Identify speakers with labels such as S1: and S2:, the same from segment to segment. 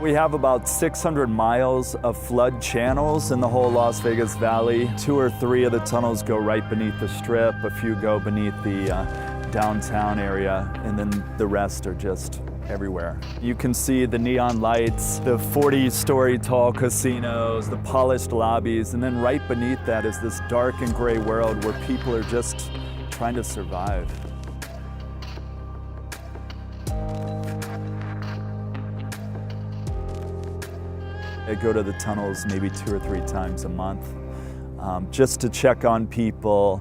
S1: We have about 600 miles of flood channels in the whole Las Vegas Valley. 2 or 3 of the tunnels go right beneath the Strip, a few go beneath the downtown area, and then the rest are just everywhere. You can see the neon lights, the 40-story tall casinos, the polished lobbies, and then right beneath that is this dark and gray world where people are just trying to survive. I go to the tunnels maybe 2 or 3 times a month just to check on people.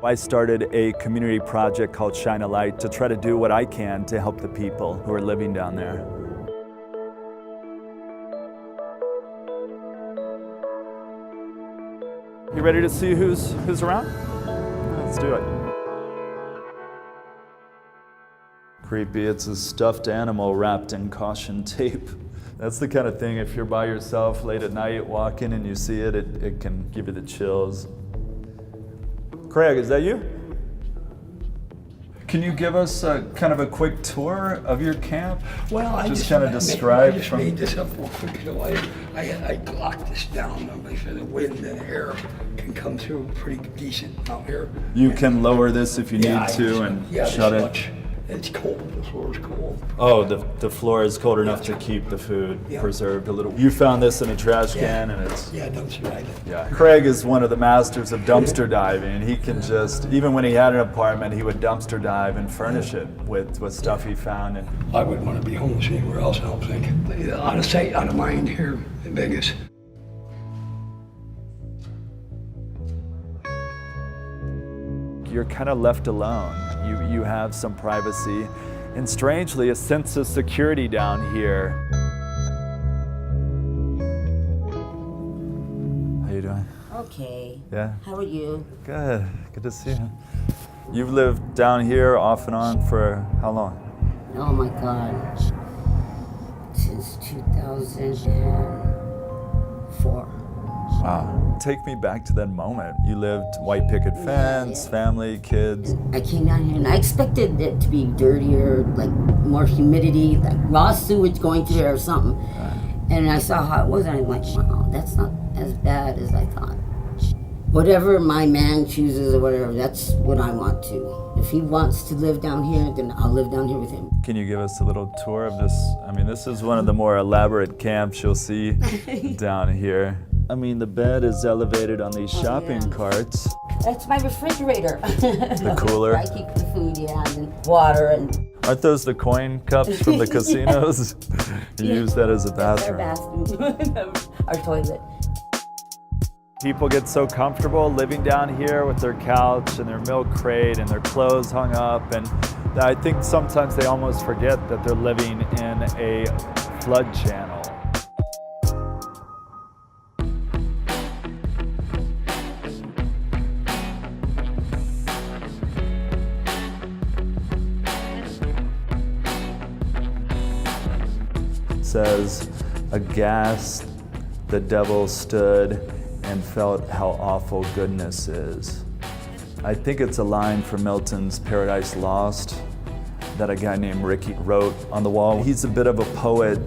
S1: I started a community project called Shine a Light to try to do what I can to help the people who are living down there. You ready to see who's around? Let's do it. Creepy, it's a stuffed animal wrapped in caution tape. That's the kind of thing, if you're by yourself late at night walking and you see it, it can give you the chills. Craig, is that you? Can you give us kind of a quick tour of your camp?
S2: Well, I just
S1: kind of describe.
S2: I just made this up real quick. So I locked this down to make sure the wind and air can come through pretty decent out here.
S1: You can lower this if you need to and shut it.
S2: It's cold. The floor is cold.
S1: Oh, the floor is cold enough to keep the food preserved a little. You found this in a trash can, and it's
S2: dumpster diving.
S1: Yeah, Craig is one of the masters of dumpster diving. He can just, even when he had an apartment, he would dumpster dive and furnish it with stuff he found. And
S2: I wouldn't want to be homeless anywhere else, I don't think. Out of sight, out of mind here in Vegas.
S1: You're kind of left alone. You have some privacy and strangely a sense of security down here. How you doing?
S3: Okay.
S1: Yeah?
S3: How are you?
S1: Good. Good to see you. You've lived down here off and on for how long?
S3: Oh my God. Since 2004.
S1: Wow. Take me back to that moment. You lived white picket fence, family, kids.
S3: I came down here and I expected it to be dirtier, like more humidity, like raw sewage going through there or something. And I saw how it was and I'm like, wow, that's not as bad as I thought. Whatever my man chooses or whatever, that's what I want to. If he wants to live down here, then I'll live down here with him.
S1: Can you give us a little tour of this? I mean, this is one of the more elaborate camps you'll see down here. I mean, the bed is elevated on these shopping carts.
S3: That's my refrigerator.
S1: The cooler.
S3: I keep the food, and water and...
S1: Aren't those the coin cups from the casinos? You use that as a bathroom.
S3: That's our bathroom, our toilet.
S1: People get so comfortable living down here with their couch and their milk crate and their clothes hung up, and I think sometimes they almost forget that they're living in a flood channel. Says, aghast the devil stood and felt how awful goodness is. I think it's a line from Milton's Paradise Lost that a guy named Ricky wrote on the wall. He's a bit of a poet,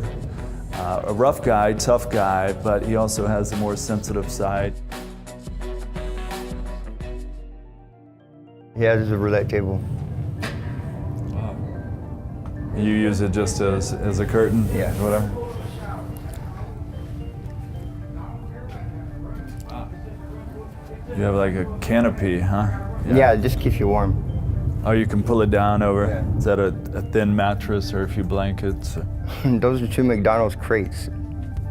S1: a rough guy, tough guy, but he also has a more sensitive side.
S4: Yeah, there's a roulette table.
S1: You use it just as a curtain?
S4: Yeah.
S1: Whatever? You have like a canopy, huh?
S4: Yeah, it just keeps you warm.
S1: Oh, you can pull it down over?
S4: Yeah.
S1: Is that a thin mattress or a few blankets?
S4: Those are 2 McDonald's crates.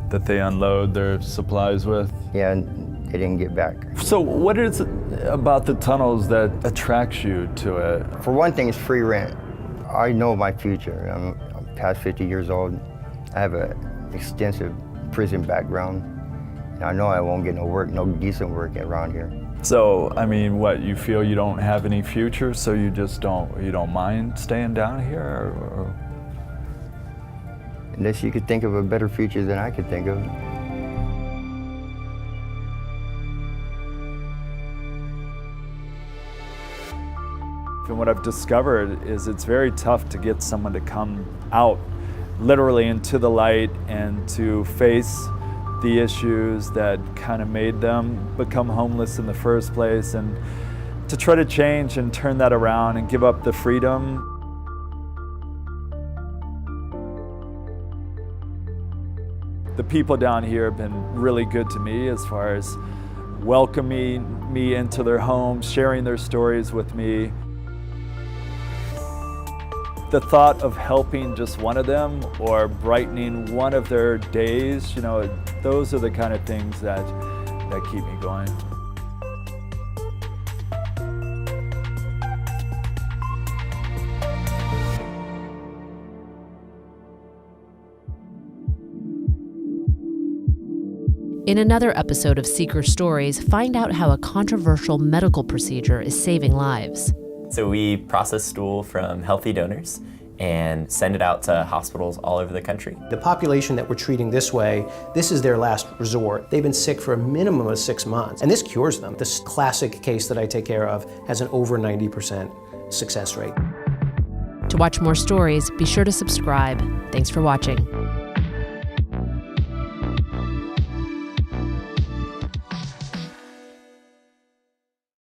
S1: That they unload their supplies with?
S4: Yeah, and they didn't get back.
S1: So what is it about the tunnels that attracts you to it?
S4: For one thing, it's free rent. I know my future. I'm past 50 years old. I have an extensive prison background. And I know I won't get no work, no decent work around here.
S1: So, I mean, what, you feel you don't have any future, so you just don't mind staying down here? Or?
S4: Unless you could think of a better future than I could think of.
S1: And what I've discovered is it's very tough to get someone to come out literally into the light and to face the issues that kind of made them become homeless in the first place, and to try to change and turn that around and give up the freedom. The people down here have been really good to me as far as welcoming me into their homes, sharing their stories with me. The thought of helping just one of them or brightening one of their days, those are the kind of things that keep me going.
S5: In another episode of Seeker Stories, find out how a controversial medical procedure is saving lives.
S6: So we process stool from healthy donors and send it out to hospitals all over the country.
S7: The population that we're treating this way, this is their last resort. They've been sick for a minimum of 6 months, and this cures them. This classic case that I take care of has an over 90% success rate.
S5: To watch more stories, be sure to subscribe. Thanks for watching.